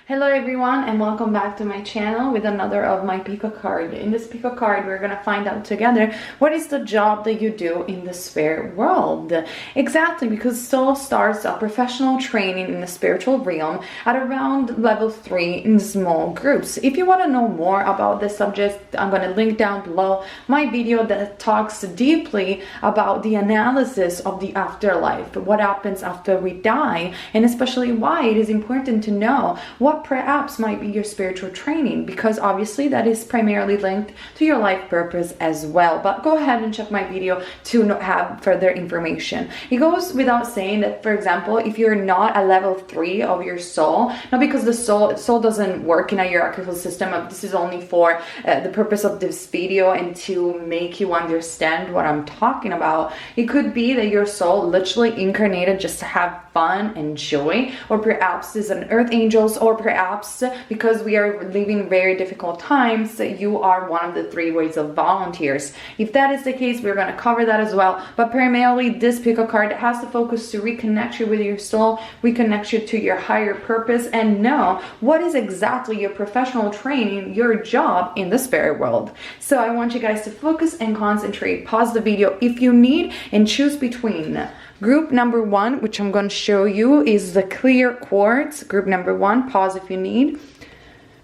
Hello everyone and welcome back to my channel with another of my Pico card. In this Pico card we're gonna find out together what is the job that you do in the spirit world. Exactly, because Soul starts a professional training in the spiritual realm at around level 3 in small groups. If you want to know more about this subject, I'm gonna link down below my video that talks deeply about the analysis of the afterlife, what happens after we die, and especially why it is important to know what perhaps might be your spiritual training, because obviously that is primarily linked to your life purpose as well. But go ahead and check my video to have further information. It goes without saying that, for example, if you're not at level 3 of your soul, not because the soul doesn't work in a hierarchical system, this is only for the purpose of this video and to make you understand what I'm talking about. It could be that your soul literally incarnated just to have fun and joy, or perhaps is an earth angels, or perhaps because we are living very difficult times, you are one of the 3 ways of volunteers. If that is the case, we're going to cover that as well. But primarily this Pico card has to focus to reconnect you with your soul, reconnect you to your higher purpose, and know what is exactly your professional training, your job in the spirit world. So I want you guys to focus and concentrate. Pause the video if you need and choose between group number 1, which I'm going to show you, is the clear quartz. Group number 1, pause if you need.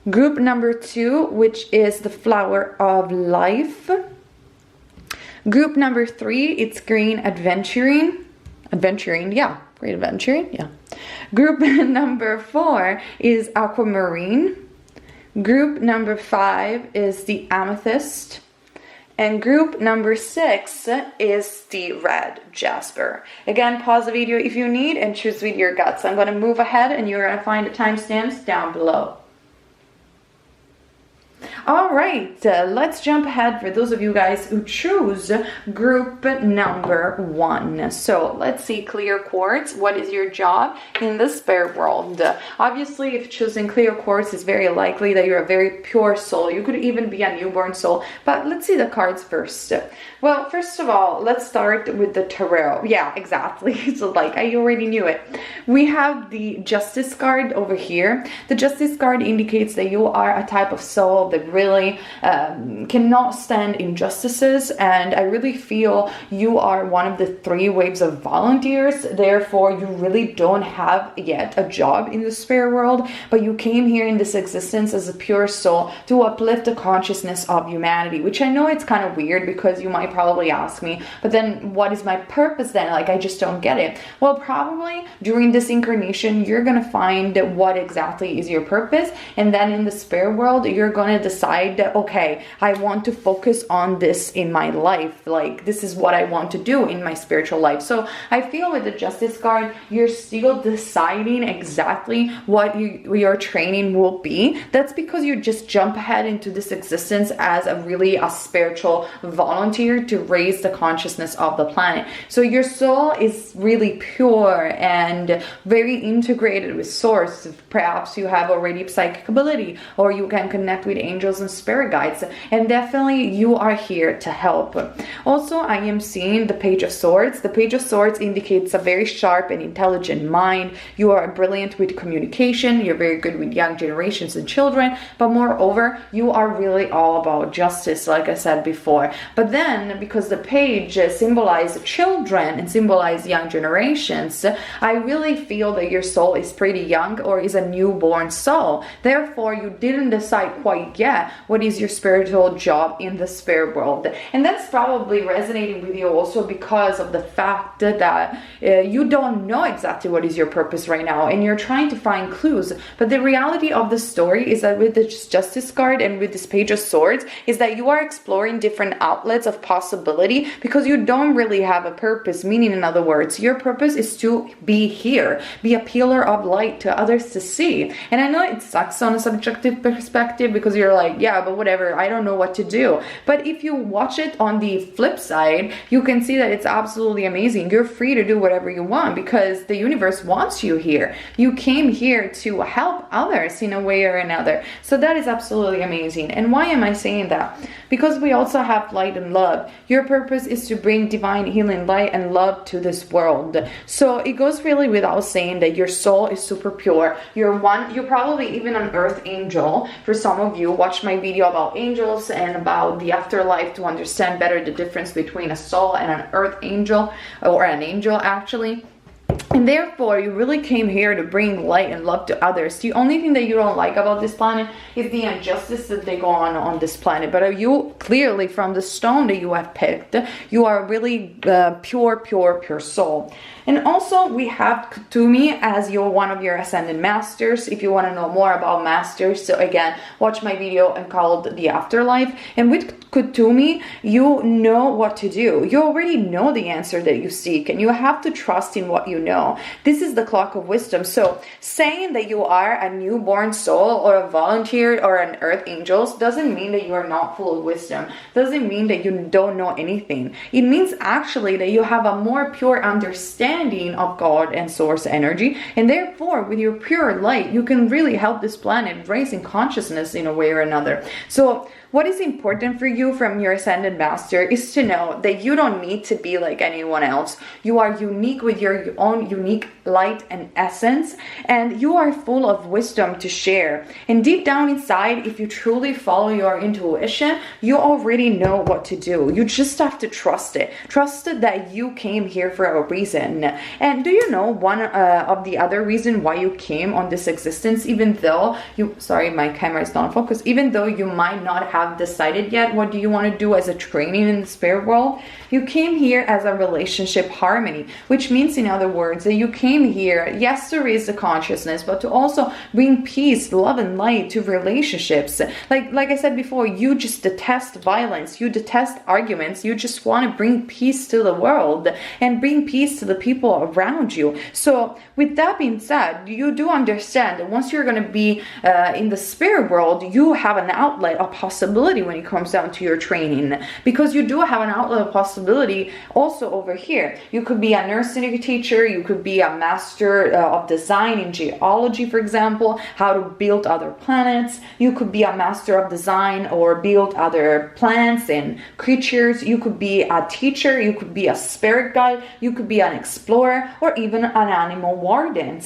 Group number 2, which is the flower of life. Group number 3, it's green adventurine. Adventurine, yeah, great adventurine, yeah. Group number 4 is aquamarine. Group number 5 is the amethyst. And group number 6 is the red Jasper. Again, pause the video if you need and choose with your guts. I'm going to move ahead and you're going to find the timestamps down below. Alright, let's jump ahead for those of you guys who choose group number 1. So let's see, clear quartz, what is your job in the spirit world? Obviously, if choosing clear quartz, it's very likely that you're a very pure soul. You could even be a newborn soul. But let's see the cards first. Well, first of all, let's start with the tarot. Yeah, exactly. So like, I already knew it. We have the Justice card over here. The Justice card indicates that you are a type of soul that really cannot stand injustices, and I really feel you are one of the 3 waves of volunteers. Therefore, you really don't have yet a job in the spirit world, but you came here in this existence as a pure soul to uplift the consciousness of humanity, which I know it's kind of weird because you might probably ask me, but then what is my purpose then? Like, I just don't get it. Well, probably during this incarnation, you're gonna find what exactly is your purpose, and then in the spirit world, you're gonna decide that, okay, I want to focus on this in my life. Like, this is what I want to do in my spiritual life. So I feel with the Justice card, you're still deciding exactly what your training will be. That's because you just jump ahead into this existence as a spiritual volunteer to raise the consciousness of the planet. So your soul is really pure and very integrated with source. Perhaps you have already psychic ability, or you can connect with angels and spirit guides, and definitely you are here to help. Also, I am seeing the Page of Swords. The Page of Swords indicates a very sharp and intelligent mind. You are brilliant with communication. You're very good with young generations and children, but moreover, you are really all about justice, like I said before. But then, because the page symbolizes children and symbolizes young generations, I really feel that your soul is pretty young, or is a newborn soul. Therefore, you didn't decide quite yet what is your spiritual job in the spirit world. And that's probably resonating with you also because of the fact that you don't know exactly what is your purpose right now, and you're trying to find clues. But the reality of the story is that with this Justice card and with this Page of Swords is that you are exploring different outlets of possibility because you don't really have a purpose. Meaning, in other words, your purpose is to be here, be a pillar of light to others to see. And I know it sucks on a subjective perspective because you're like, point, yeah, but whatever, I don't know what to do. But if you watch it on the flip side, you can see that it's absolutely amazing. You're free to do whatever you want because the universe wants you here. You came here to help others in a way or another. So that is absolutely amazing. And why am I saying that? Because we also have light and love. Your purpose is to bring divine healing light and love to this world. So it goes really without saying that your soul is super pure. You're probably even an earth angel. For some of you, watch my video about angels and about the afterlife to understand better the difference between a soul and an earth angel, or an angel actually. And therefore, you really came here to bring light and love to others. The only thing that you don't like about this planet is the injustice that they go on this planet. But you clearly, from the stone that you have picked, you are really pure soul. And also, we have Kutumi as one of your ascended masters. If you want to know more about masters, so again, watch my video called The Afterlife. And with Kutumi, you know what to do. You already know the answer that you seek, and you have to trust in what you know. This is the clock of wisdom. So saying that you are a newborn soul or a volunteer or an earth angel doesn't mean that you are not full of wisdom. Doesn't mean that you don't know anything. It means actually that you have a more pure understanding of God and source energy, and therefore with your pure light you can really help this planet raise in consciousness in a way or another. So what is important for you from your ascended master is to know that you don't need to be like anyone else. You are unique with your own unique light and essence, and you are full of wisdom to share. And deep down inside, if you truly follow your intuition, you already know what to do. You just have to trust it. Trust it that you came here for a reason. And do you know one of the other reason why you came on this existence, even though sorry, my camera is not focused, even though you might not have decided yet what do you want to do as a training in the spirit world, you came here as a relationship harmony, which means, in other words, that you came here, yes, to raise the consciousness, but to also bring peace, love, and light to relationships. Like I said before, you just detest violence, you detest arguments, you just want to bring peace to the world and bring peace to the people around you. So with that being said, you do understand that once you're going to be in the spirit world, you have an outlet, a possibility when it comes down to your training, because you do have an outlet of possibility also over here. You could be a nursing teacher, you could be a master of design in geology, for example, how to build other planets. You could be a master of design or build other plants and creatures. You could be a teacher, you could be a spirit guide, you could be an explorer, or even an animal warden.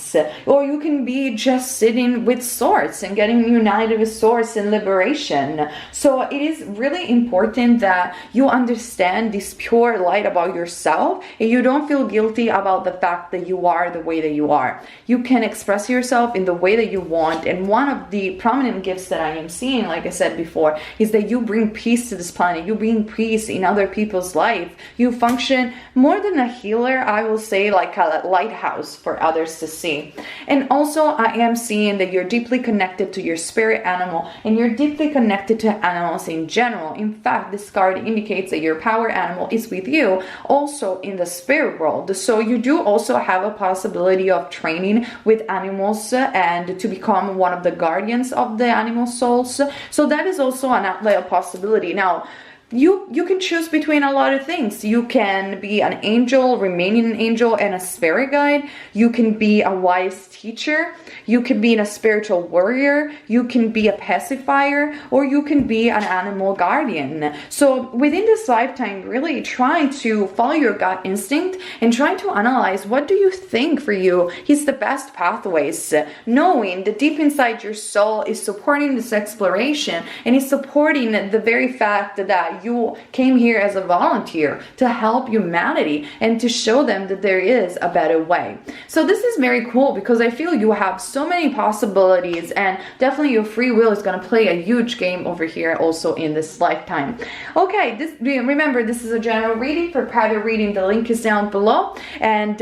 Or you can be just sitting with source and getting united with source and liberation. So it is really important that you understand this pure light about yourself, and you don't feel guilty about the fact that you are the way that you are. You can express yourself in the way that you want, and one of the prominent gifts that I am seeing, like I said before, is that you bring peace to this planet. You bring peace in other people's life. You function more than a healer, I will say, like a lighthouse for others to see. And also, I am seeing that you're deeply connected to your spirit animal, and you're deeply connected to animals in general. In fact, this card indicates that your power animal is with you also in the spirit world. So you do also have a possibility of training with animals and to become one of the guardians of the animal souls. So that is also an outlet of possibility. Now, you can choose between a lot of things. You can be an angel, remaining an angel and a spirit guide. You can be a wise teacher. You can be a spiritual warrior. You can be a pacifier, or you can be an animal guardian. So within this lifetime, really try to follow your gut instinct and try to analyze what do you think for you is the best pathways, knowing that deep inside your soul is supporting this exploration and is supporting the very fact that you came here as a volunteer to help humanity and to show them that there is a better way. So this is very cool because I feel you have so many possibilities, and definitely your free will is going to play a huge game over here also in this lifetime. Okay, remember, this is a general reading. For private reading, the link is down below. And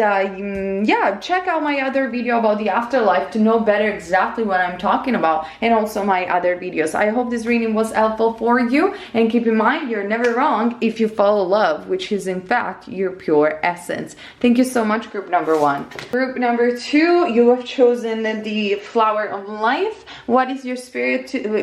yeah, check out my other video about the afterlife to know better exactly what I'm talking about, and also my other videos. I hope this reading was helpful for you, and keep in mind, you're never wrong if you follow love, which is in fact your pure essence. Thank you so much, group number 1. Group number 2, you have chosen the flower of life. What is your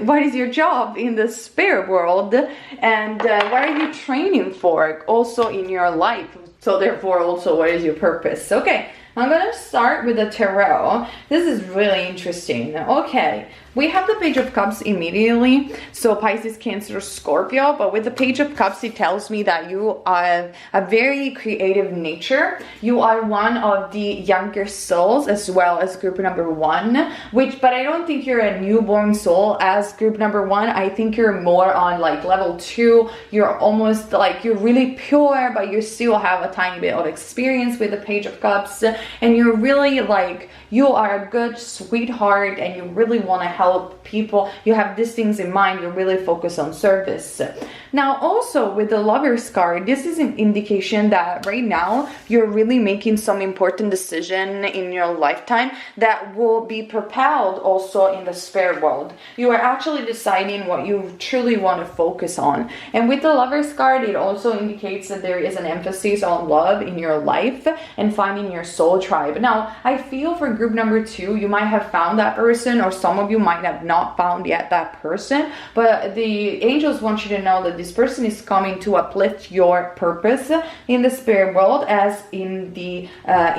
what is your job in the spirit world, and what are you training for also in your life? So therefore also, what is your purpose? Okay, I'm gonna start with the tarot. This is really interesting. Okay, we have the Page of Cups immediately, so Pisces, Cancer, Scorpio, but with the Page of Cups, it tells me that you are a very creative nature. You are one of the younger souls, as well as group number 1, but I don't think you're a newborn soul as group number 1. I think you're more on like level 2. You're almost like, you're really pure, but you still have a tiny bit of experience with the Page of Cups, and you're really like, you are a good sweetheart, and you really want to help people. You have these things in mind. You really focus on service. Now also with the Lover's card, this is an indication that right now you're really making some important decision in your lifetime that will be propelled also in the spirit world. You are actually deciding what you truly want to focus on. And with the Lover's card, it also indicates that there is an emphasis on love in your life and finding your soul tribe. Now, I feel for group number 2, you might have found that person, or some of you might have not found yet that person, but the angels want you to know that this person is coming to uplift your purpose in the spirit world as in the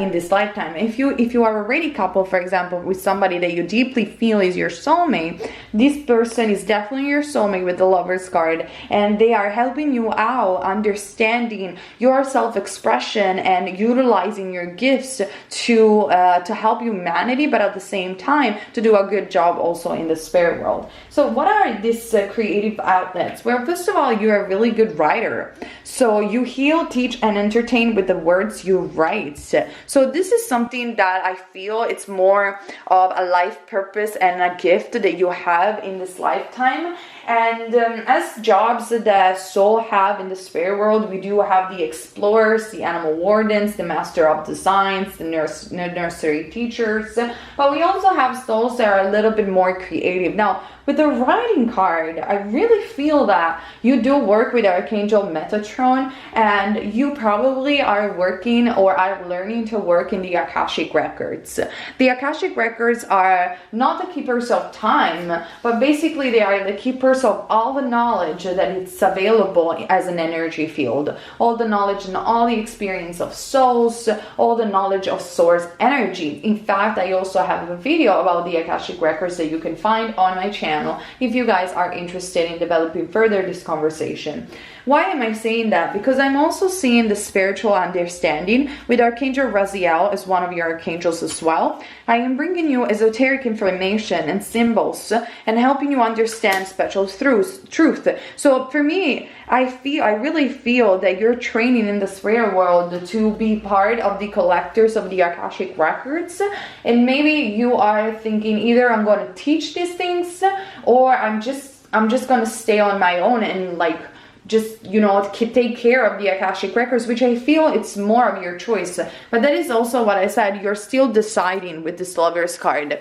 in this lifetime. If you are already coupled, for example, with somebody that you deeply feel is your soulmate, this person is definitely your soulmate with the Lover's card, and they are helping you out understanding your self-expression and utilizing your gifts to help humanity, but at the same time to do a good job also in the spirit world. So what are these creative outlets? Well, first of all, you're a really good writer. So you heal, teach, and entertain with the words you write. So this is something that I feel it's more of a life purpose and a gift that you have in this lifetime. And as jobs that soul have in the spirit world, we do have the explorers, the animal wardens, the master of designs, the nursery teachers, but we also have souls that are a little bit more creative. Now, with the writing card, I really feel that you do work with Archangel Metatron, and you probably are working or are learning to work in the Akashic Records. The Akashic Records are not the keepers of time, but basically they are the keepers of all the knowledge that is available as an energy field. All the knowledge and all the experience of souls, all the knowledge of source energy. In fact, I also have a video about the Akashic Records that you can find on my channel if you guys are interested in developing further this conversation. Why am I saying that? Because I'm also seeing the spiritual understanding with Archangel Raziel as one of your archangels as well. I am bringing you esoteric information and symbols and helping you understand special truth. So for me, I really feel that you're training in the spirit world to be part of the collectors of the Akashic Records, and maybe you are thinking either I'm going to teach these things, or I'm just going to stay on my own and like just, you know, take care of the Akashic Records, which I feel it's more of your choice. But that is also what I said, you're still deciding with this Lover's card.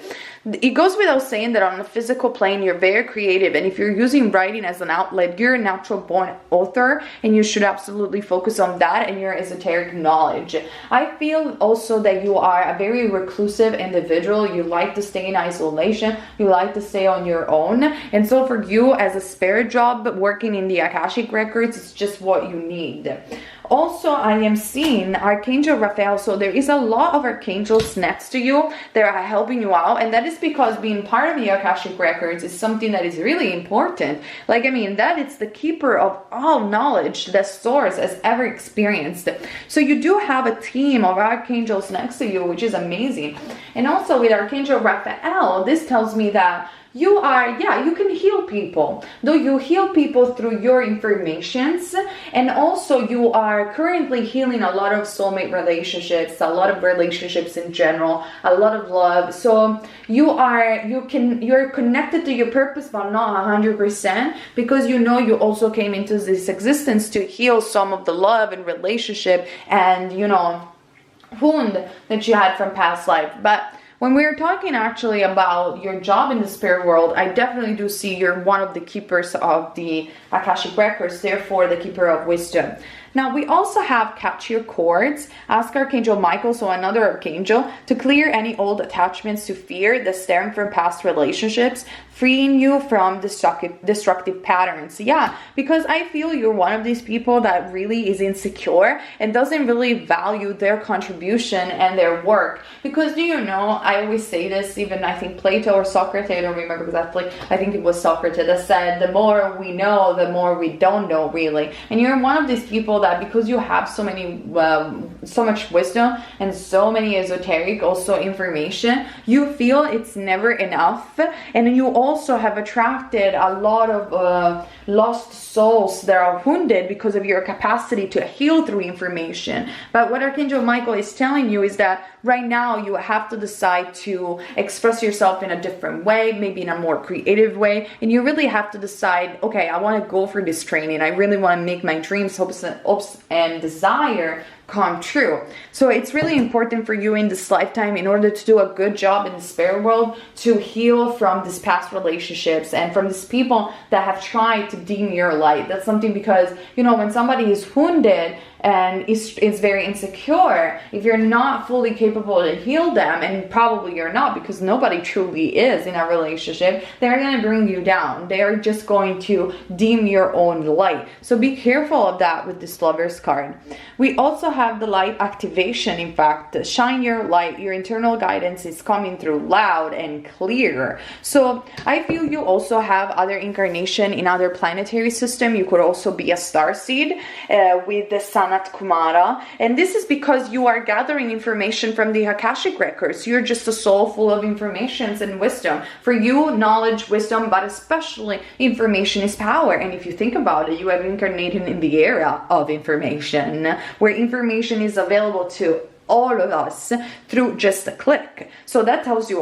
It goes without saying that on the physical plane, you're very creative, and if you're using writing as an outlet, you're a natural born author, and you should absolutely focus on that and your esoteric knowledge. I feel also that you are a very reclusive individual. You like to stay in isolation, you like to stay on your own, and so for you as a spirit job, working in the Akashic Records, it's just what you need. Also, I am seeing Archangel Raphael, so there is a lot of archangels next to you that are helping you out, and that is because being part of the Akashic Records is something that is really important. Like, I mean, that it's the keeper of all knowledge that source has ever experienced. So you do have a team of archangels next to you, which is amazing. And also with Archangel Raphael, this tells me that you are, you can heal people. Though you heal people through your informations, and also you are currently healing a lot of soulmate relationships, a lot of relationships in general, a lot of love. So you're connected to your purpose, but not 100%, because you know you also came into this existence to heal some of the love and relationship and, you know, wound that you had from past life. But when we're talking actually about your job in the spirit world, I definitely do see you're one of the keepers of the Akashic records, therefore the keeper of wisdom. Now, we also have catch your cords, ask Archangel Michael, so another archangel, to clear any old attachments to fear that stem from past relationships, freeing you from destructive patterns. Yeah, because I feel you're one of these people that really is insecure and doesn't really value their contribution and their work. Because do you know, I always say this, even I think Plato or Socrates, I don't remember exactly, I think it was Socrates that said, the more we know, the more we don't know, really. And you're one of these people that, because you have so much wisdom and so many esoteric also information, you feel it's never enough. And you also have attracted a lot of lost souls that are wounded because of your capacity to heal through information. But what Archangel Michael is telling you is that right now you have to decide to express yourself in a different way, maybe in a more creative way, and you really have to decide, okay, I want to go for this training, I really want to make my dreams, hopes and desire come true. So it's really important for you in this lifetime, in order to do a good job in the spirit world, to heal from these past relationships and from these people that have tried to dim your light. That's something, because you know, when somebody is wounded and is very insecure, if you're not fully capable to heal them, and probably you're not, because nobody truly is in a relationship, they're going to bring you down. They are just going to dim your own light. So be careful of that with this Lover's card. We also have the light activation. In fact, shine your light. Your internal guidance is coming through loud and clear. So I feel you also have other incarnation in other planetary system. You could also be a starseed with the Sanat Kumara, and this is because you are gathering information from the Akashic records. You're just a soul full of informations and wisdom. For you, knowledge, wisdom, but especially information is power. And if you think about it, you have incarnated in the era of information, where information is available to all of us through just a click. So that tells you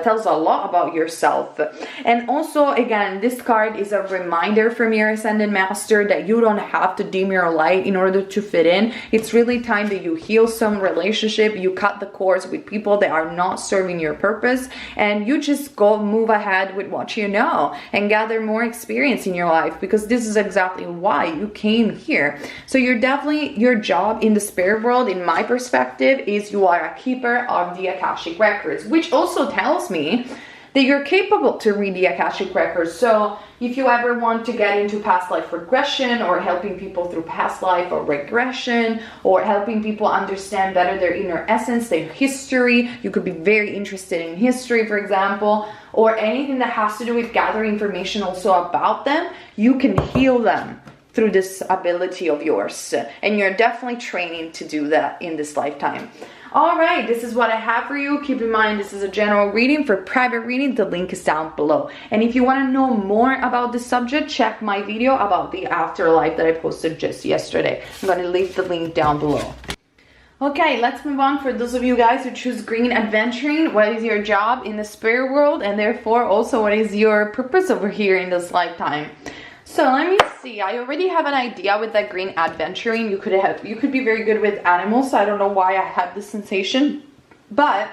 tells a lot about yourself. And also, again, this card is a reminder from your Ascended Master that you don't have to dim your light in order to fit in. It's really time that you heal some relationship, you cut the cords with people that are not serving your purpose, and you just go move ahead with what you know and gather more experience in your life, because this is exactly why you came here. So you're definitely, your job in the spirit world, in my perspective, is you are a keeper of the Akashic records, which also tells me that you're capable to read the Akashic records. So if you ever want to get into past life regression, or helping people through past life or regression, or helping people understand better their inner essence, their history, you could be very interested in history, for example, or anything that has to do with gathering information also about them, you can heal them through this ability of yours, and you're definitely training to do that in this lifetime. All right, this is what I have for you. Keep in mind, this is a general reading. For private reading, the link is down below. And if you want to know more about this subject, check my video about the afterlife that I posted just yesterday. I'm going to leave the link down below. Okay, let's move on. For those of you guys who choose green, adventuring, what is your job in the spirit world, and therefore also what is your purpose over here in this lifetime? So let me see. I already have an idea with that green, adventuring. You could be very good with animals. I don't know why I had this sensation, but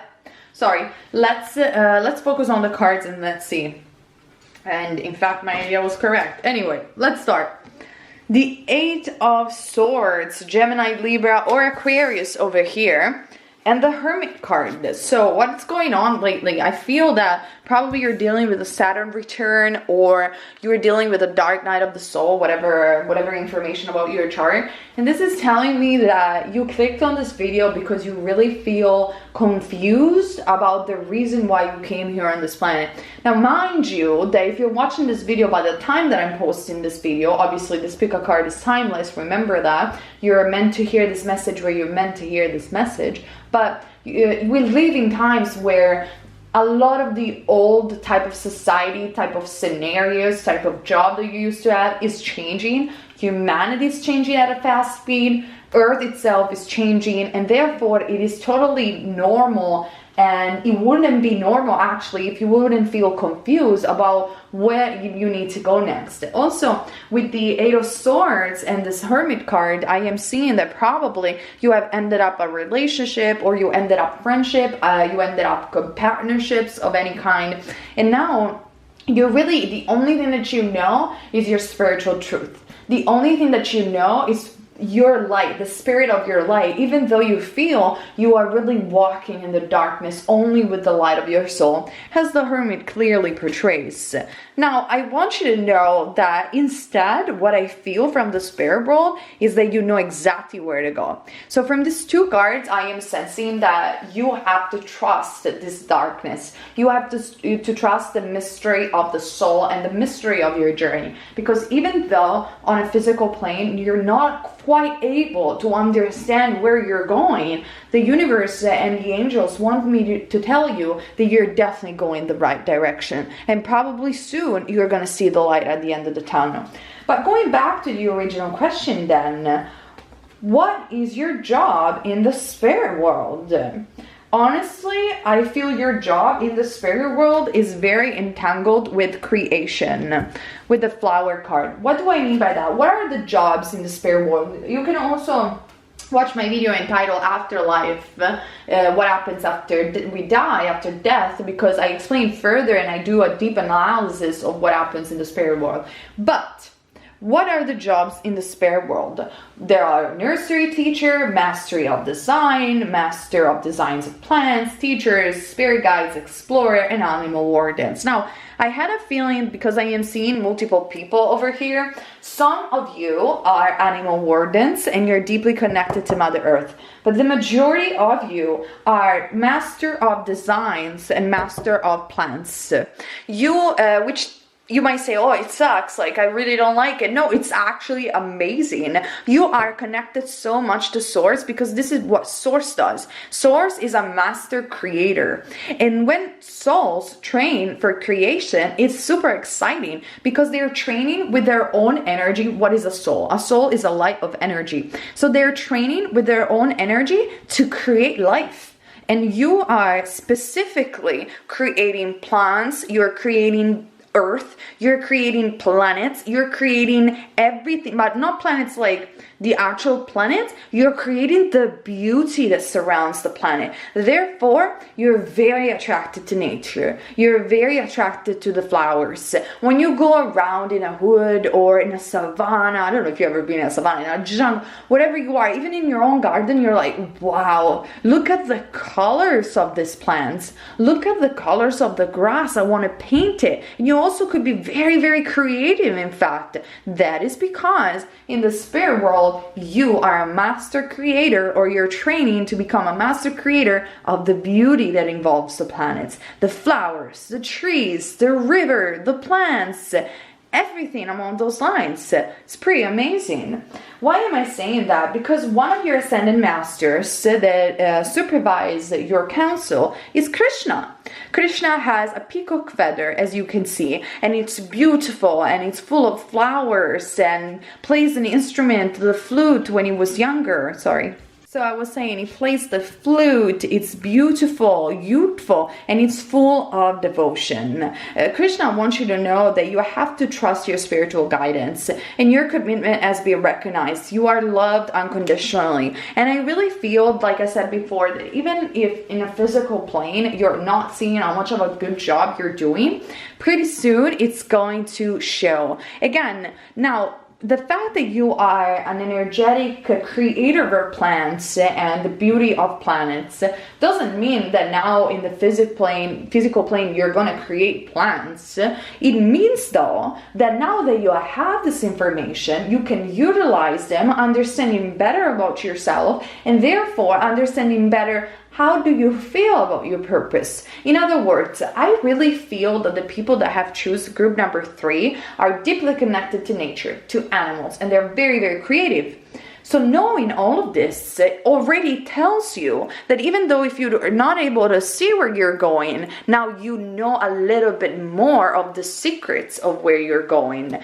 sorry. Let's focus on the cards and let's see. And in fact, my idea was correct. Anyway, let's start. The Eight of Swords, Gemini, Libra, or Aquarius over here. And the Hermit card. So what's going on lately? I feel that probably you're dealing with a Saturn return, or you're dealing with a dark night of the soul, whatever information about your chart. And this is telling me that you clicked on this video because you really feel confused about the reason why you came here on this planet. Now, mind you, that if you're watching this video by the time that I'm posting this video, obviously this pick a card is timeless. Remember that. You're meant to hear this message where you're meant to hear this message. But we live in times where a lot of the old type of society, type of scenarios, type of job that you used to have is changing. Humanity is changing at a fast speed. Earth itself is changing, and therefore it is totally normal and it wouldn't be normal actually if you wouldn't feel confused about where you need to go next. Also, with the Eight of Swords and this Hermit card, I am seeing that probably you have ended up a relationship, or you ended up friendship, you ended up partnerships of any kind, and now you're really, the only thing that you know is your spiritual truth. The only thing that you know is your light, the spirit of your light, even though you feel you are really walking in the darkness only with the light of your soul, as the Hermit clearly portrays. Now, I want you to know that instead, what I feel from the spirit world is that you know exactly where to go. So from these two cards, I am sensing that you have to trust this darkness. You have to trust the mystery of the soul and the mystery of your journey. Because even though on a physical plane, you're not quite able to understand where you're going, the universe and the angels want me to tell you that you're definitely going the right direction, and probably soon you're going to see the light at the end of the tunnel. But going back to the original question then, what is your job in the spirit world? Honestly, I feel your job in the spirit world is very entangled with creation, with the flower card. What do I mean by that? What are the jobs in the spirit world? You can also watch my video entitled Afterlife, what happens after we die, after death, because I explain further and I do a deep analysis of what happens in the spirit world. But what are the jobs in the spirit world? There are nursery teacher, mastery of design, master of designs of plants, teachers, spirit guides, explorer, and animal wardens. Now, I had a feeling, because I am seeing multiple people over here, some of you are animal wardens and you're deeply connected to Mother Earth. But the majority of you are master of designs and master of plants. Which you might say, oh, it sucks, like I really don't like it. No, it's actually amazing. You are connected so much to Source, because this is what Source does. Source is a master creator. And when souls train for creation, it's super exciting, because they're training with their own energy. What is a soul? A soul is a light of energy. So they're training with their own energy to create life. And you are specifically creating plants, you're creating Earth, you're creating planets, you're creating everything, but not planets like the actual planet. You're creating the beauty that surrounds the planet. Therefore, you're very attracted to nature. You're very attracted to the flowers. When you go around in a wood or in a savanna, I don't know if you've ever been in a savanna, in a jungle, whatever you are, even in your own garden, you're like, wow, look at the colors of these plants. Look at the colors of the grass. I want to paint it. And you also could be very, very creative, in fact. That is because in the spirit world, you are a master creator, or you're training to become a master creator of the beauty that involves the planets, the flowers, the trees, the river, the plants, everything along those lines. It's pretty amazing. Why am I saying that? Because one of your ascended masters that supervise your council is Krishna. Krishna has a peacock feather, as you can see, and it's beautiful and it's full of flowers, and plays an instrument, the flute, when he was younger. So I was saying, he plays the flute. It's beautiful, youthful, and it's full of devotion. Krishna wants you to know that you have to trust your spiritual guidance, and your commitment has been recognized. You are loved unconditionally. And I really feel, like I said before, that even if in a physical plane you're not seeing how much of a good job you're doing, pretty soon it's going to show. Again, now, the fact that you are an energetic creator of plants and the beauty of planets doesn't mean that now in the physical plane you're going to create plants. It means though that now that you have this information, you can utilize them, understanding better about yourself, and therefore understanding better how do you feel about your purpose. In other words, I really feel that the people that have chosen group number 3 are deeply connected to nature, to animals, and they're very, very creative. So knowing all of this already tells you that even though if you're not able to see where you're going, now you know a little bit more of the secrets of where you're going.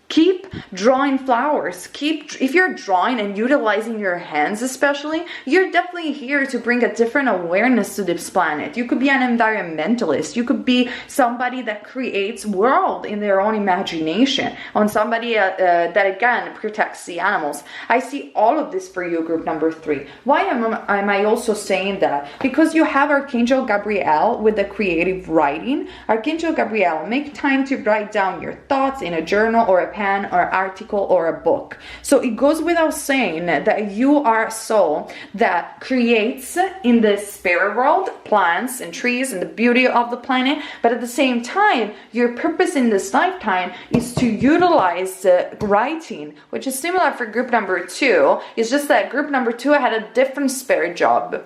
Keep drawing flowers. If you're drawing and utilizing your hands especially, you're definitely here to bring a different awareness to this planet. You could be an environmentalist. You could be somebody that creates world in their own imagination. On somebody that again protects the animals. I see all of this for you, group number 3. Why am I also saying that? Because you have Archangel Gabriel with the creative writing. Archangel Gabriel, make time to write down your thoughts in a journal or a pen or article or a book. So it goes without saying that you are a soul that creates in the spirit world plants and trees and the beauty of the planet, but at the same time your purpose in this lifetime is to utilize writing, which is similar for group number 2. It's just that group number 2 had a different spirit job.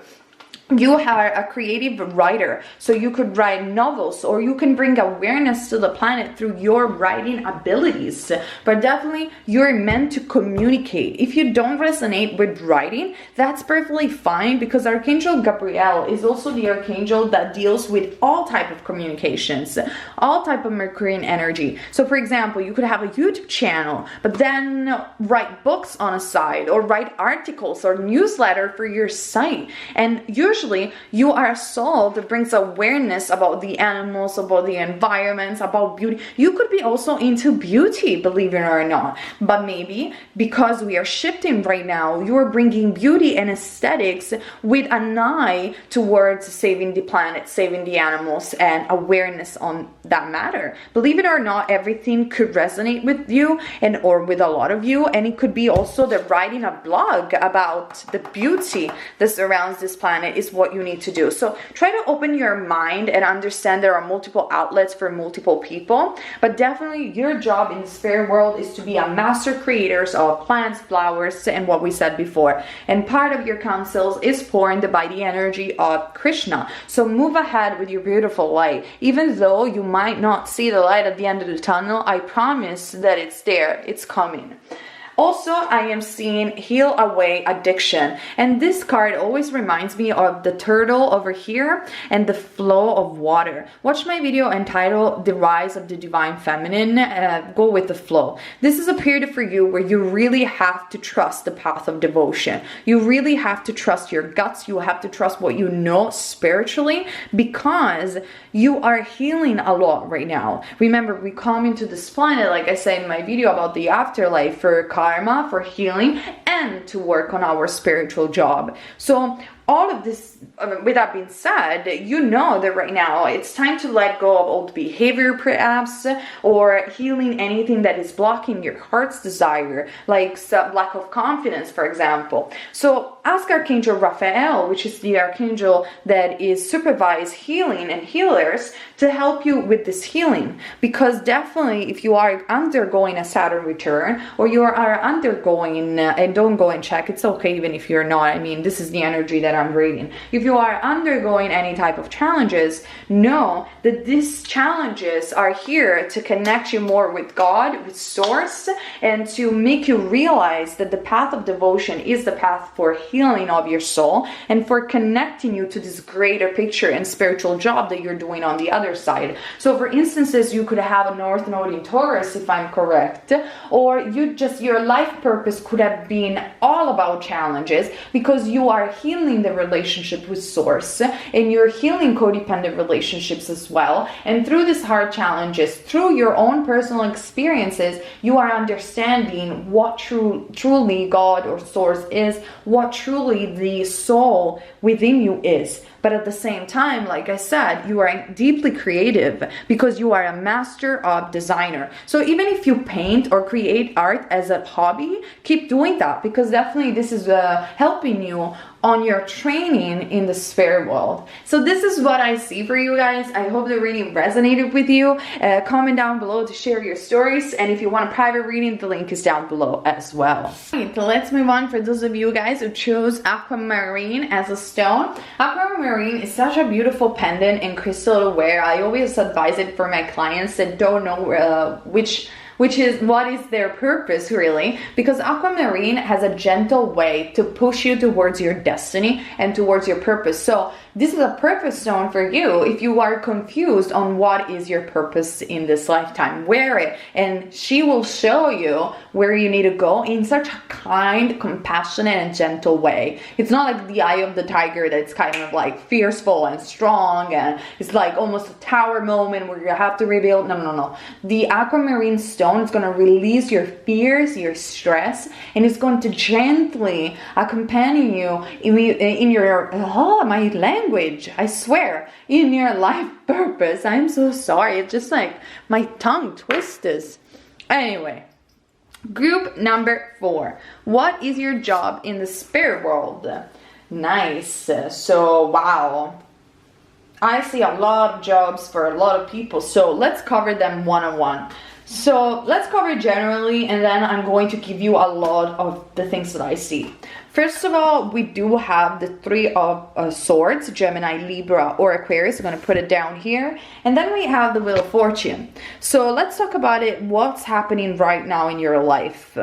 You are a creative writer, so you could write novels, or you can bring awareness to the planet through your writing abilities. But definitely you're meant to communicate. If you don't resonate with writing, that's perfectly fine, because Archangel Gabriel is also the archangel that deals with all type of communications, all type of Mercurian energy. So for example, you could have a YouTube channel, but then write books on a side, or write articles or newsletter for your site. And usually you are a soul that brings awareness about the animals, about the environments, about beauty. You could be also into beauty, believe it or not, but maybe because we are shifting right now, you are bringing beauty and aesthetics with an eye towards saving the planet, saving the animals, and awareness on that matter. Believe it or not, everything could resonate with you or with a lot of you, and it could be also that writing a blog about the beauty that surrounds this planet is what you need to do. So try to open your mind and understand there are multiple outlets for multiple people, but definitely your job in the spirit world is to be a master creators of plants, flowers, and what we said before. And part of your counsels is formed by the energy of Krishna. So move ahead with your beautiful light. Even though you might not see the light at the end of the tunnel, I promise that it's there, it's coming. Also, I am seeing Heal Away Addiction. And this card always reminds me of the turtle over here and the flow of water. Watch my video entitled The Rise of the Divine Feminine. Go with the flow. This is a period for you where you really have to trust the path of devotion. You really have to trust your guts. You have to trust what you know spiritually, because you are healing a lot right now. Remember, we come into this planet, like I said in my video about the afterlife, for karma, for healing, and to work on our spiritual job. So all of this, with that being said, you know that right now it's time to let go of old behavior perhaps, or healing anything that is blocking your heart's desire, like lack of confidence, for example. So ask Archangel Raphael, which is the archangel that is supervise healing and healers, to help you with this healing. Because definitely if you are undergoing a Saturn return, or you are undergoing, and don't go and check, it's okay even if you're not, I mean, this is the energy that I'm reading. If you are undergoing any type of challenges, know that these challenges are here to connect you more with God, with Source, and to make you realize that the path of devotion is the path for healing of your soul, and for connecting you to this greater picture and spiritual job that you're doing on the other side. So for instances, you could have a North Node in Taurus, if I'm correct, or your life purpose could have been all about challenges, because you are healing the relationship with Source, and you're healing codependent relationships as well. And through these hard challenges, through your own personal experiences, you are understanding what truly God or Source is, what truly the soul within you is. But at the same time, like I said, you are deeply creative, because you are a master of designer. So even if you paint or create art as a hobby, keep doing that, because definitely this is helping you on your training in the spirit world. So this is what I see for you guys. I hope the reading resonated with you. Comment down below to share your stories, and if you want a private reading, the link is down below as well. Right, so let's move on for those of you guys who chose aquamarine as a stone. Aquamarine is such a beautiful pendant and crystal to wear. I always advise it for my clients that don't know which which is what is their purpose really, because aquamarine has a gentle way to push you towards your destiny and towards your purpose. So this is a purpose stone for you if you are confused on what is your purpose in this lifetime. Wear it and she will show you where you need to go in such a kind, compassionate, and gentle way. It's not like the eye of the tiger that's kind of like fearful and strong and it's like almost a tower moment where you have to rebuild. No. The aquamarine stone is going to release your fears, your stress, and it's going to gently accompany you in your my language, I swear, in your life purpose. I'm so sorry, it's just like my tongue twists. Anyway, group number 4. What is your job in the spirit world? Nice. So wow, I see a lot of jobs for a lot of people, so let's cover them one-on-one. So let's cover generally, and then I'm going to give you a lot of the things that I see. First of all, we do have the 3 of Swords, Gemini, Libra, or Aquarius. I'm going to put it down here. And then we have the Wheel of Fortune. So let's talk about it. What's happening right now in your life?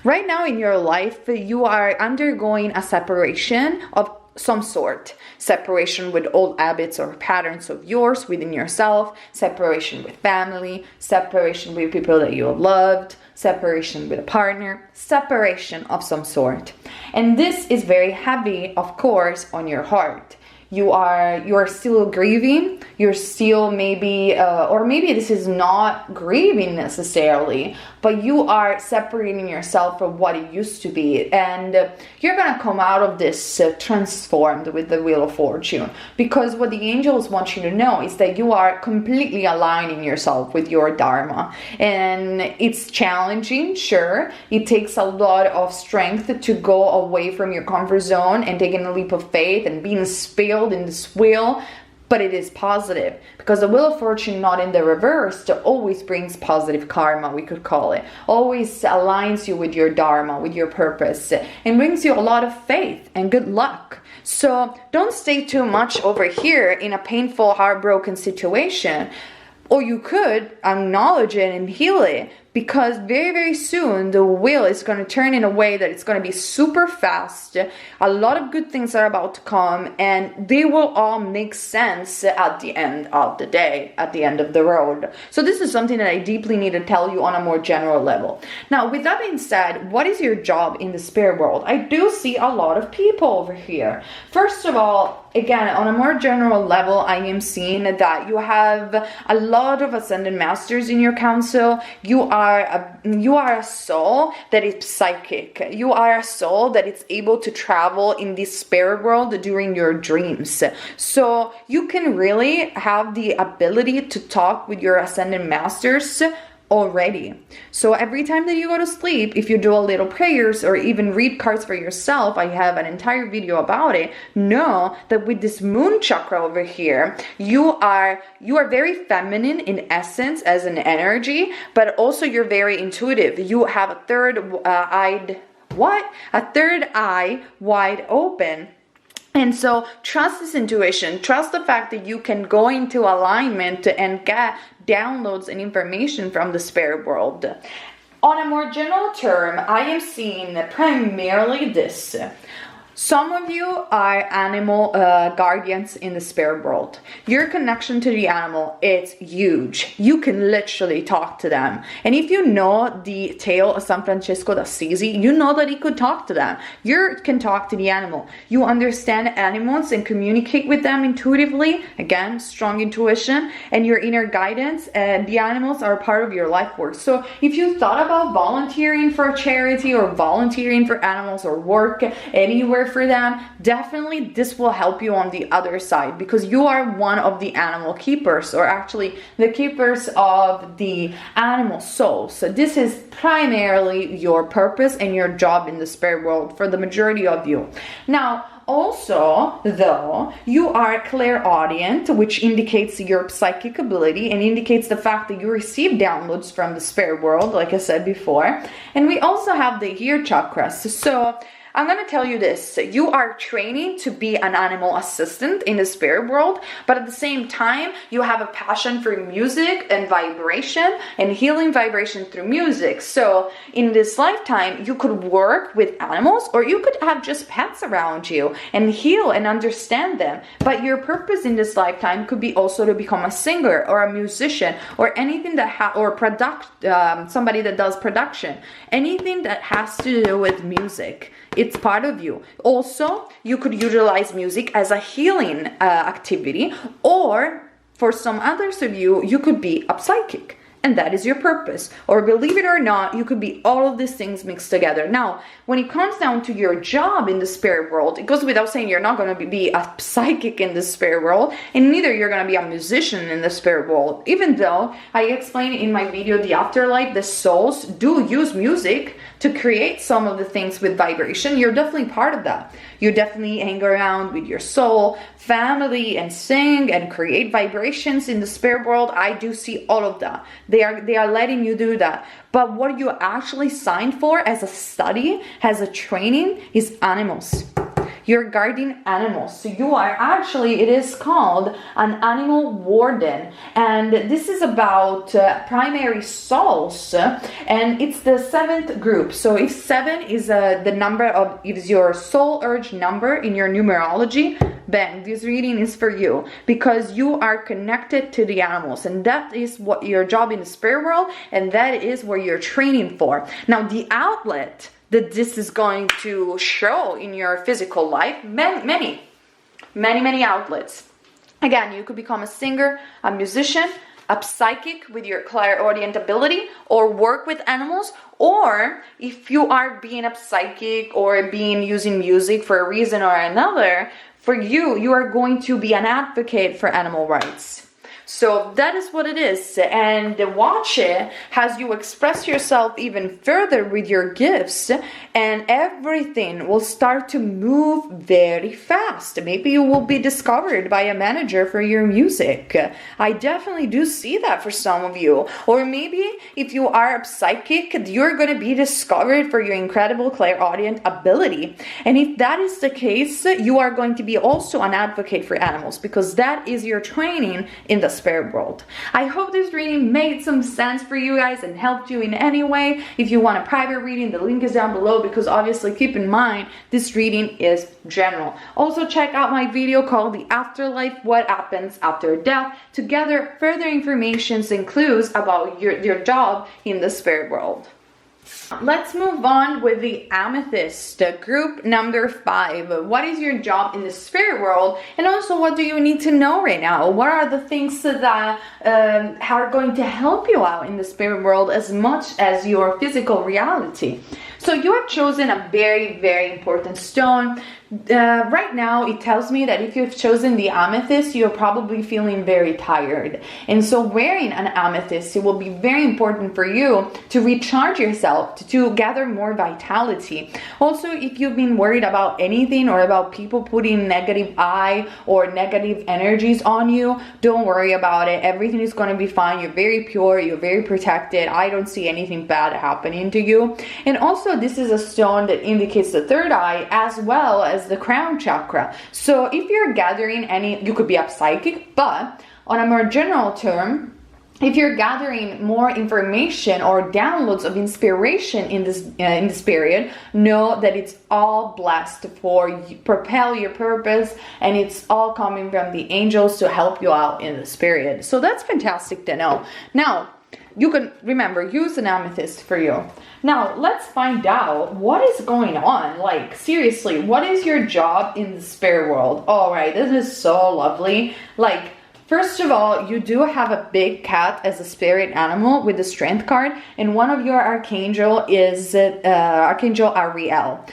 Right now in your life, you are undergoing a separation of some sort. Separation with old habits or patterns of yours within yourself, separation with family, separation with people that you have loved, separation with a partner, separation of some sort. And this is very heavy, of course, on your heart. You are still grieving, you're still maybe, or maybe this is not grieving necessarily, but you are separating yourself from what it used to be, and you're gonna come out of this transformed with the Wheel of Fortune, because what the angels want you to know is that you are completely aligning yourself with your Dharma, and it's challenging, sure, it takes a lot of strength to go away from your comfort zone and taking a leap of faith and being spilled in this wheel, but it is positive because the Wheel of Fortune, not in the reverse, always brings positive karma, we could call it, always aligns you with your Dharma, with your purpose, and brings you a lot of faith and good luck. So don't stay too much over here in a painful, heartbroken situation, or you could acknowledge it and heal it, because very, very soon the wheel is going to turn in a way that it's going to be super fast. A lot of good things are about to come, and they will all make sense at the end of the day, at the end of the road. So this is something that I deeply need to tell you on a more general level. Now, with that being said, what is your job in the spirit world? I do see a lot of people over here. First of all, again, on a more general level, I am seeing that you have a lot of ascended masters in your council. You are a soul that is psychic. You are a soul that is able to travel in this spirit world during your dreams. So you can really have the ability to talk with your ascended masters already. So every time that you go to sleep, if you do a little prayers or even read cards for yourself, I have an entire video about it, know that with this moon chakra over here, you are very feminine in essence as an energy, but also you're very intuitive. You have a third eye wide open. And so trust this intuition, trust the fact that you can go into alignment and get downloads and information from the spirit world. On a more general term, I am seeing primarily this. Some of you are animal guardians in the spirit world. Your connection to the animal is huge. You can literally talk to them. And if you know the tale of San Francesco d'Assisi, you know that he could talk to them. You can talk to the animal. You understand animals and communicate with them intuitively. Again, strong intuition and your inner guidance. And the animals are part of your life work. So if you thought about volunteering for a charity or volunteering for animals or work anywhere for them, definitely this will help you on the other side, because you are one of the animal keepers, or actually the keepers of the animal souls. So this is primarily your purpose and your job in the spirit world for the majority of you. Now, also, though, you are clairaudient, which indicates your psychic ability and indicates the fact that you receive downloads from the spirit world, like I said before. And we also have the ear chakras. So I'm gonna tell you this, you are training to be an animal assistant in the spirit world, but at the same time, you have a passion for music and vibration and healing vibration through music. So in this lifetime, you could work with animals, or you could have just pets around you and heal and understand them. But your purpose in this lifetime could be also to become a singer or a musician or anything that somebody that does production, anything that has to do with music. It's part of you. Also, you could utilize music as a healing activity, or for some others of you, you could be a psychic. And that is your purpose. Or believe it or not, you could be all of these things mixed together. Now, when it comes down to your job in the spirit world, it goes without saying you're not going to be a psychic in the spirit world, and neither you're going to be a musician in the spirit world. Even though I explained in my video, The Afterlife, the souls do use music to create some of the things with vibration. You're definitely part of that. You definitely hang around with your soul, family, and sing and create vibrations in the spirit world. I do see all of that. They are letting you do that. But what you actually signed for as a study, as a training, is animals. You're guarding animals. So you are actually, it is called an animal warden. And this is about primary souls. And it's the 7th group. So if 7 is the number of, is your soul urge number in your numerology, bang, this reading is for you, because you are connected to the animals, and that is what your job in the spirit world, and that is where you're training for. Now, the outlet that this is going to show in your physical life, many outlets. Again, you could become a singer, a musician, a psychic with your clairaudient ability, or work with animals. Or if you are being a psychic or using music for a reason or another, for you are going to be an advocate for animal rights. So that is what it is. And watch it as you express yourself even further with your gifts, and everything will start to move very fast. Maybe you will be discovered by a manager for your music. I definitely do see that for some of you. Or maybe if you are a psychic, you're going to be discovered for your incredible clairaudient ability. And if that is the case, you are going to be also an advocate for animals, because that is your training in the spirit world. I hope this reading made some sense for you guys and helped you in any way. If you want a private reading, the link is down below, because obviously keep in mind this reading is general. Also check out my video called The Afterlife, What Happens After Death, to gather further information and clues about your job in the spirit world. Let's move on with the Amethyst, group number 5. What is your job in the spirit world? And also, what do you need to know right now? What are the things that are going to help you out in the spirit world as much as your physical reality? So you have chosen a very, very important stone. Right now, it tells me that if you've chosen the amethyst, you're probably feeling very tired. And so wearing an amethyst, it will be very important for you to recharge yourself, to gather more vitality. Also, if you've been worried about anything or about people putting negative eye or negative energies on you, don't worry about it. Everything is going to be fine. You're very pure. You're very protected. I don't see anything bad happening to you. And also, this is a stone that indicates the third eye as well as the crown chakra. So if you're gathering you could be a psychic, but on a more general term, if you're gathering more information or downloads of inspiration in this period, know that it's all blessed for propel your purpose, and it's all coming from the angels to help you out in this period. So that's fantastic to know. Now, you can, remember, use an amethyst for you. Now, let's find out what is going on. Like, seriously, what is your job in the spirit world? All right, this is so lovely. Like, first of all, you do have a big cat as a spirit animal with the strength card, and one of your archangel is Archangel Ariel,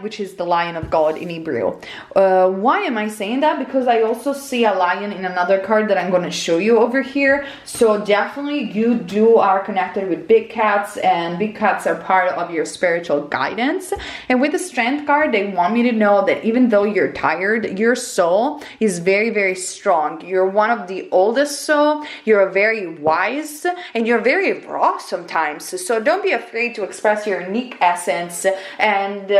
which is the lion of God in Hebrew. Why am I saying that? Because I also see a lion in another card that I'm going to show you over here. So definitely you are connected with big cats, and big cats are part of your spiritual guidance. And with the strength card, they want me to know that even though you're tired, your soul is very, very strong. You're one of of the oldest soul. You're very wise and you're very raw sometimes. So don't be afraid to express your unique essence. And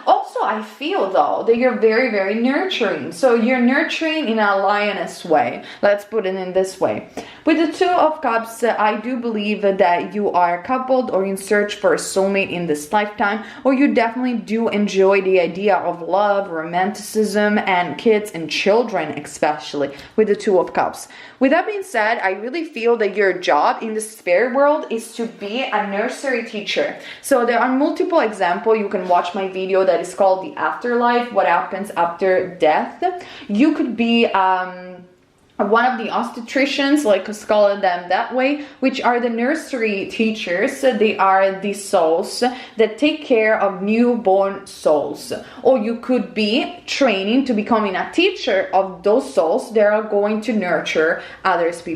also I feel though that you're very, very nurturing. So you're nurturing in a lioness way. Let's put it in this way. With the Two of Cups, I do believe that you are coupled or in search for a soulmate in this lifetime, or you definitely do enjoy the idea of love, romanticism, and kids and children, especially with the Two of Cups. With that being said, I really feel that your job in the spirit world is to be a nursery teacher. So there are multiple examples. You can watch my video that is called The Afterlife, What Happens After Death. You could be one of the obstetricians, like let's call them that way, which are the nursery teachers. They are the souls that take care of newborn souls. Or you could be training to becoming a teacher of those souls that are going to nurture other souls,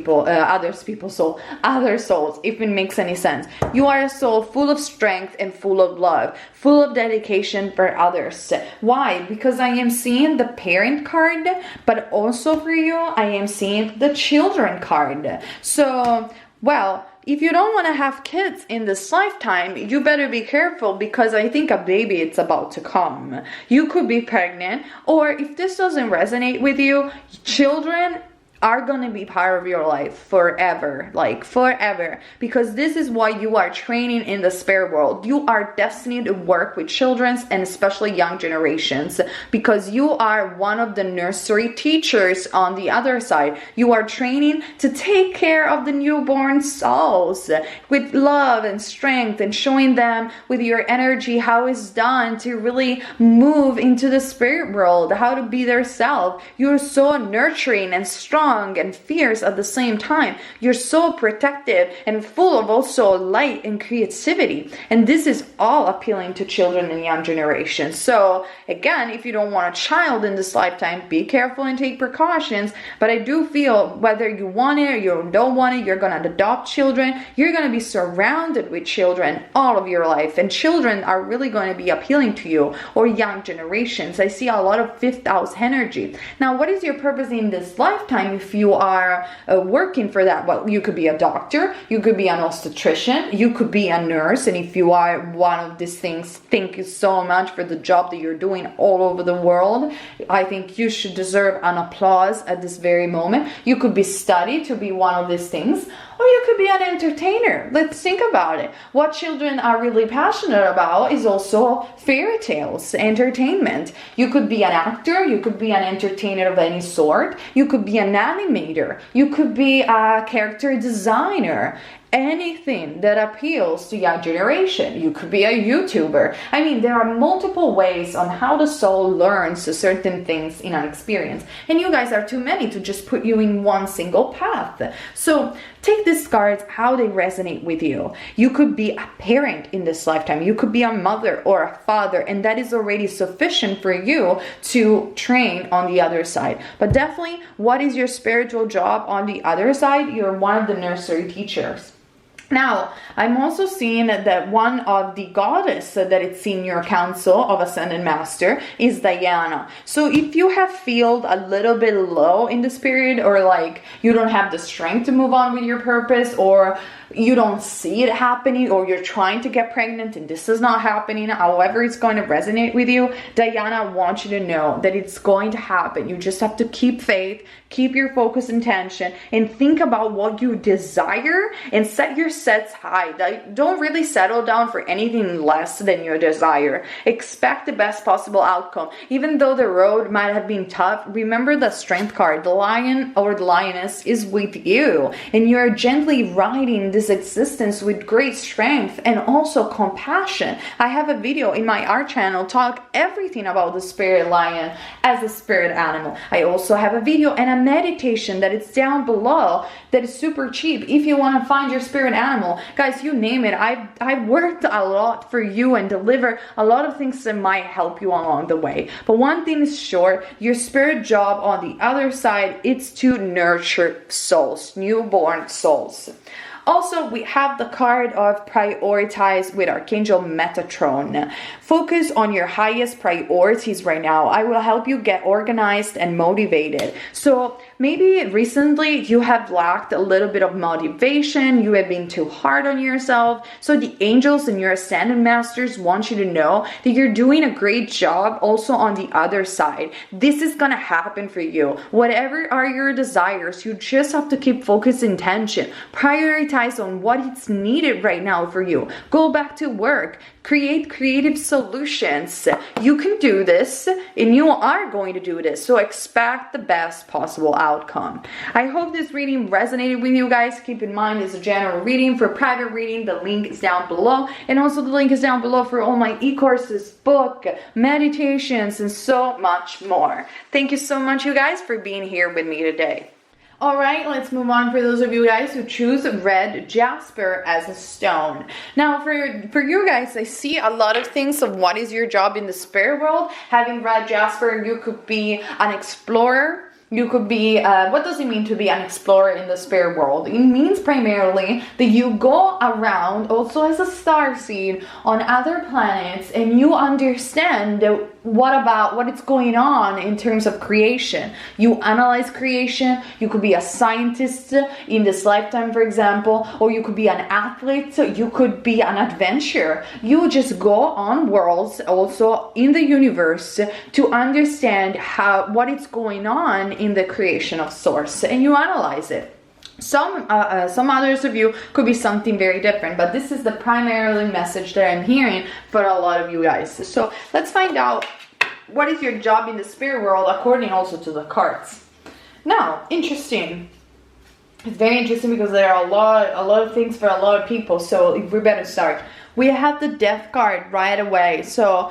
if it makes any sense. You are a soul full of strength and full of love, full of dedication for others. Why? Because I am seeing the parent card, but also for you, I am seeing the children card. So, well, if you don't want to have kids in this lifetime, you better be careful, because I think a baby is about to come. You could be pregnant, or if this doesn't resonate with you, children are going to be part of your life forever, like forever, because this is why you are training in the spirit world. You are destined to work with children and especially young generations, because you are one of the nursery teachers on the other side. You are training to take care of the newborn souls with love and strength, and showing them with your energy how it's done to really move into the spirit world, how to be their self. You're so nurturing and strong and fierce at the same time. You're so protective and full of also light and creativity. And this is all appealing to children and young generations. So again, if you don't want a child in this lifetime, be careful and take precautions. But I do feel whether you want it or you don't want it, you're going to adopt children. You're going to be surrounded with children all of your life. And children are really going to be appealing to you, or young generations. I see a lot of fifth house energy. Now, what is your purpose in this lifetime? If you are working for that, well, you could be a doctor, you could be an obstetrician, you could be a nurse. And if you are one of these things, thank you so much for the job that you're doing all over the world. I think you should deserve an applause at this very moment. You could be studied to be one of these things, or you could be an entertainer. Let's think about it. What children are really passionate about is also fairy tales, entertainment. You could be an actor, you could be an entertainer of any sort, you could be an animator, you could be a character designer. Anything that appeals to young generation. You could be a YouTuber. I mean, there are multiple ways on how the soul learns certain things in an experience, and you guys are too many to just put you in one single path. So take these cards how they resonate with you. You could be a parent in this lifetime. You could be a mother or a father, and that is already sufficient for you to train on the other side. But definitely, what is your spiritual job on the other side? You're one of the nursery teachers. Now, I'm also seeing that one of the goddess that it's in your council of Ascended Master is Neyah. So if you have felt a little bit low in the spirit, or like you don't have the strength to move on with your purpose, or you don't see it happening, or you're trying to get pregnant and this is not happening, however it's going to resonate with you, Neyah wants you to know that it's going to happen. You just have to keep faith, keep your focus and tension, and think about what you desire and set your sets high. Don't really settle down for anything less than your desire. Expect the best possible outcome. Even though the road might have been tough, remember the strength card. The lion or the lioness is with you, and you're gently riding this existence with great strength and also compassion. I have a video in my art channel talk everything about the spirit lion as a spirit animal. I also have a video and a meditation that is down below that is super cheap if you want to find your spirit animal. Guys, you name it. I've worked a lot for you and deliver a lot of things that might help you along the way. But one thing is sure, your spirit job on the other side, it's to nurture souls, newborn souls. Also, we have the card of prioritize with Archangel Metatron. Focus on your highest priorities right now. I will help you get organized and motivated. So maybe recently you have lacked a little bit of motivation. You have been too hard on yourself. So the angels and your ascended masters want you to know that you're doing a great job also on the other side. This is gonna happen for you. Whatever are your desires, you just have to keep focused intention. Prioritize on what is needed right now for you. Go back to work. Create creative solutions. You can do this, and you are going to do this. So expect the best possible outcome. I hope this reading resonated with you guys. Keep in mind it's a general reading. For private reading, the link is down below, and also the link is down below for all my e-courses, book, meditations, and so much more. Thank you so much, you guys, for being here with me today. All right, let's move on for those of you guys who choose red jasper as a stone. Now, for you guys, I see a lot of things of what is your job in the spirit world. Having red jasper, you could be an explorer. You could be, what does it mean to be an explorer in the spirit world? It means primarily that you go around also as a starseed on other planets, and you understand what is going on in terms of creation. You analyze creation. You could be a scientist in this lifetime, for example, or you could be an athlete. You could be an adventurer. You just go on worlds also in the universe to understand what is going on in the creation of source, and you analyze it. Some others of you could be something very different, but this is the primarily message that I'm hearing for a lot of you guys. So let's find out what is your job in the spirit world according also to the cards. Now, interesting. It's very interesting because there are a lot of things for a lot of people. So we better start. We have the death card right away. So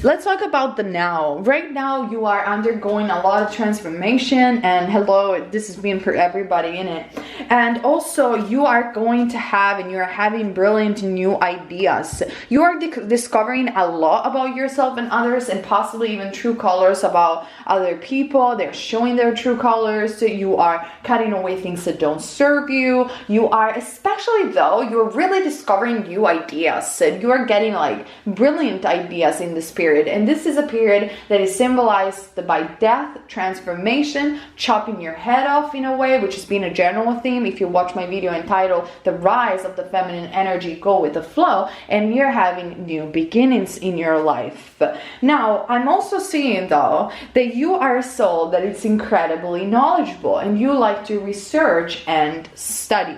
let's talk about the now. Right now, you are undergoing a lot of transformation, and hello, this has been for everybody in it. And also, you are going to have, and you're having brilliant new ideas. You are discovering a lot about yourself and others, and possibly even true colors about other people. They're showing their true colors. You are cutting away things that don't serve you. You are, especially though, you're really discovering new ideas. You are getting like brilliant ideas in the spirit. And this is a period that is symbolized by death, transformation, chopping your head off in a way, which has been a general theme. If you watch my video entitled The Rise of the Feminine Energy, Go with the Flow, and you're having new beginnings in your life. Now, I'm also seeing though that you are a soul that is incredibly knowledgeable, and you like to research and study.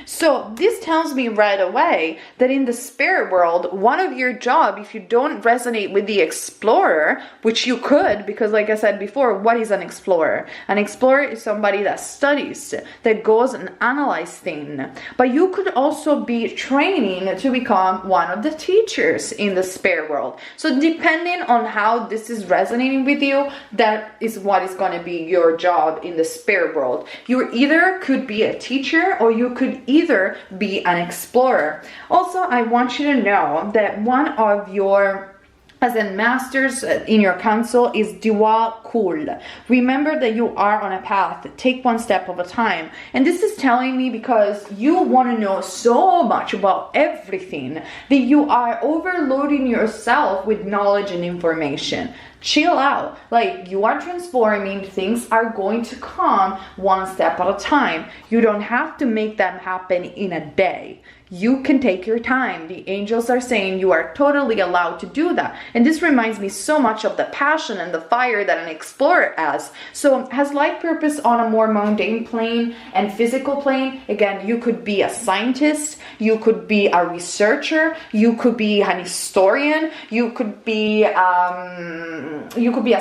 So this tells me right away that in the spirit world, one of your job, if you don't resonate with the explorer, which you could, because like I said before, what is an explorer? An explorer is somebody that studies, that goes and analyzes things. But you could also be training to become one of the teachers in the spirit world. So depending on how this is resonating with you, that is what is going to be your job in the spirit world. You either could be a teacher, or you could either be an explorer. Also, I want you to know that one of your ascended masters in your council is Dua Kul. Remember that you are on a path. Take one step at a time. And this is telling me because you want to know so much about everything that you are overloading yourself with knowledge and information. Chill out. Like, you are transforming. Things are going to come one step at a time. You don't have to make them happen in a day. You can take your time. The angels are saying you are totally allowed to do that. And this reminds me so much of the passion and the fire that an explorer has. So has life purpose on a more mundane plane and physical plane. Again, you could be a scientist, you could be a researcher, you could be an historian, you could be a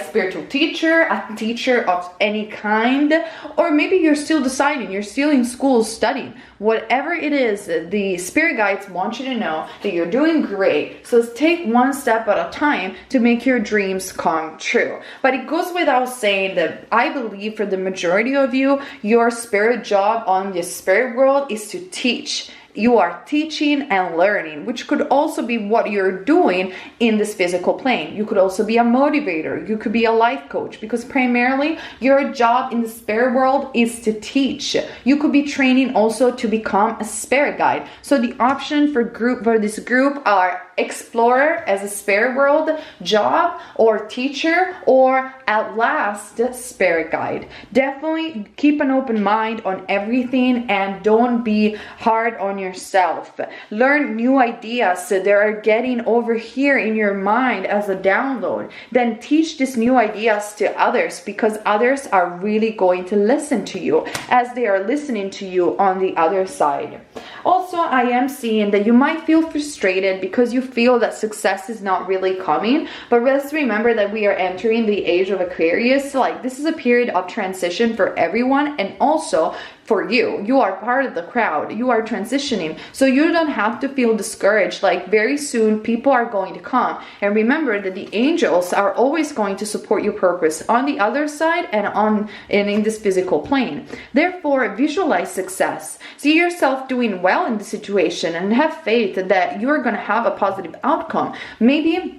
spiritual teacher, a teacher of any kind, or maybe you're still deciding, you're still in school studying. Whatever it is, the spirit guides want you to know that you're doing great. So take one step at a time to make your dreams come true. But it goes without saying that I believe for the majority of you, your spirit job on the spirit world is to teach. You are teaching and learning, which could also be what you're doing in this physical plane. You could also be a motivator. You could be a life coach, because primarily your job in the spirit world is to teach. You could be training also to become a spirit guide. So the option for this group are explorer as a spirit world job, or teacher, or at last spirit guide. Definitely keep an open mind on everything and don't be hard on yourself. Learn new ideas that are getting over here in your mind as a download. Then teach these new ideas to others, because others are really going to listen to you as they are listening to you on the other side. Also, I am seeing that you might feel frustrated because you feel that success is not really coming, but let's remember that we are entering the age of Aquarius. Like, this is a period of transition for everyone, and also for you. You are part of the crowd. You are transitioning. So you don't have to feel discouraged. Like, very soon people are going to come. And remember that the angels are always going to support your purpose on the other side and in this physical plane. Therefore, visualize success. See yourself doing well in the situation and have faith that you're going to have a positive outcome. Maybe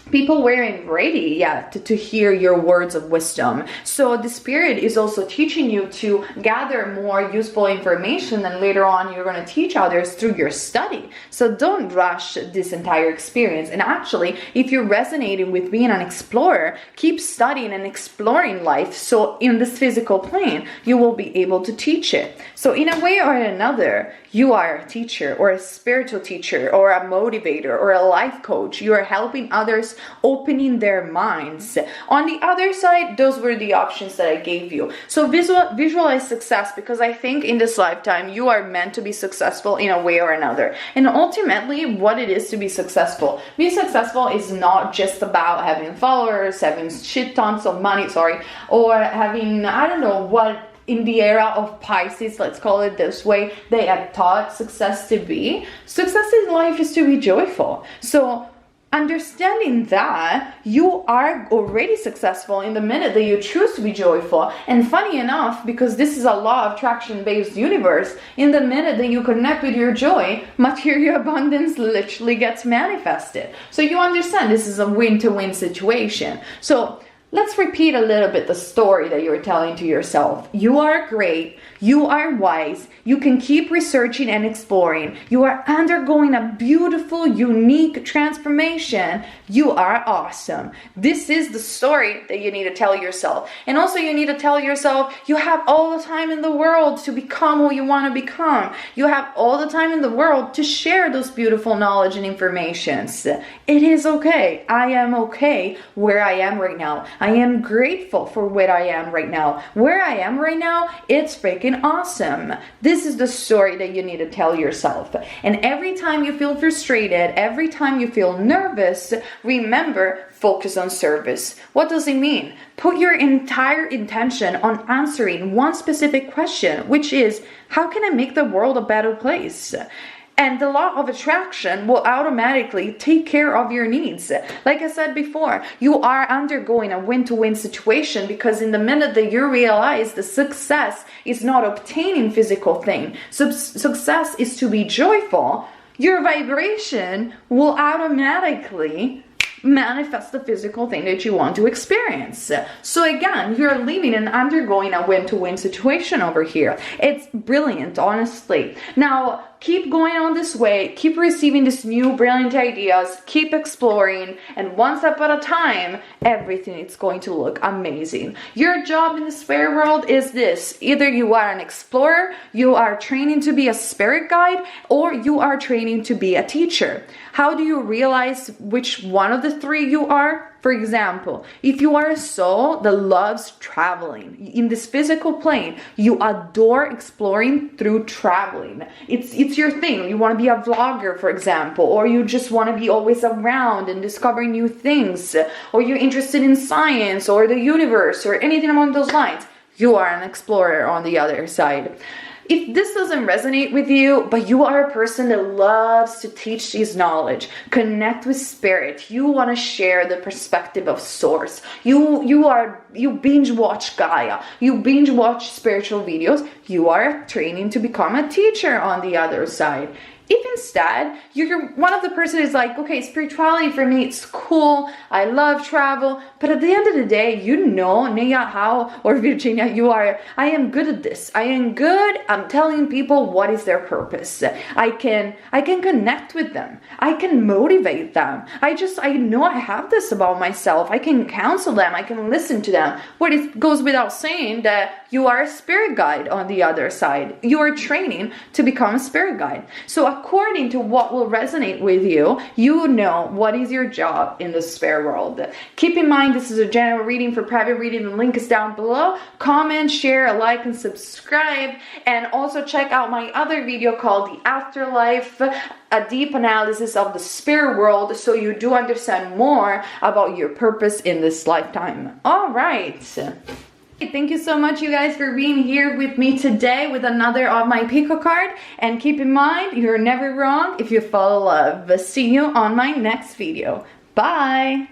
people weren't ready yet to hear your words of wisdom. So the spirit is also teaching you to gather more useful information, and later on you're going to teach others through your study. So don't rush this entire experience. And actually, if you're resonating with being an explorer, keep studying and exploring life. So in this physical plane, you will be able to teach it. So in a way or another, you are a teacher or a spiritual teacher or a motivator or a life coach. You are helping others, opening their minds. On the other side, those were the options that I gave you. So visualize success, because I think in this lifetime you are meant to be successful in a way or another. And ultimately, what it is to be successful. Being successful is not just about having followers, having shit tons of money, or having, I don't know what, in the era of Pisces, let's call it this way, they had taught success to be. Success in life is to be joyful. So understanding that you are already successful in the minute that you choose to be joyful. And funny enough, because this is a law of attraction based universe, in the minute that you connect with your joy, material abundance literally gets manifested. So you understand this is a win-to-win situation. So let's repeat a little bit the story that you're telling to yourself. You are great. You are wise. You can keep researching and exploring. You are undergoing a beautiful, unique transformation. You are awesome. This is the story that you need to tell yourself. And also you need to tell yourself you have all the time in the world to become who you want to become. You have all the time in the world to share those beautiful knowledge and informations. It is okay. I am okay where I am right now. I am grateful for what I am right now. Where I am right now, it's freaking awesome. This is the story that you need to tell yourself. And every time you feel frustrated, every time you feel nervous, remember, focus on service. What does it mean? Put your entire intention on answering one specific question, which is, how can I make the world a better place? And the law of attraction will automatically take care of your needs. Like I said before, you are undergoing a win-to-win situation, because in the minute that you realize the success is not obtaining physical thing, success is to be joyful, your vibration will automatically manifest the physical thing that you want to experience. So again, you're living and undergoing a win-to-win situation over here. It's brilliant, honestly. Now, keep going on this way, keep receiving these new brilliant ideas, keep exploring, and one step at a time, everything is going to look amazing. Your job in the spirit world is this: either you are an explorer, you are training to be a spirit guide, or you are training to be a teacher. How do you realize which one of the three you are? For example, if you are a soul that loves traveling in this physical plane, you adore exploring through traveling. It's your thing. You want to be a vlogger, for example, or you just want to be always around and discovering new things, or you're interested in science or the universe or anything along those lines. You are an explorer on the other side. if this doesn't resonate with you, but you are a person that loves to teach this knowledge, connect with spirit, you want to share the perspective of source, you binge watch Gaia, you binge watch spiritual videos, you are training to become a teacher on the other side. If instead you're one of the person who's like, okay, spirituality for me, it's cool, I love travel, but at the end of the day, you know, Neyah, how, or Virginia, I am good at this. I'm telling people what is their purpose. I can connect with them. I can motivate them. I know I have this about myself. I can counsel them. I can listen to them. But it goes without saying that you are a spirit guide on the other side. You are training to become a spirit guide. So according to what will resonate with you, you know what is your job in the spirit world. Keep in mind, this is a general reading. For private reading, the link is down below. Comment, share, like, and subscribe. And also check out my other video called The Afterlife, a deep analysis of the spirit world, so you do understand more about your purpose in this lifetime. All right. Thank you so much, you guys, for being here with me today with another of my Pico card. And keep in mind, you're never wrong if you follow love. See you on my next video. Bye.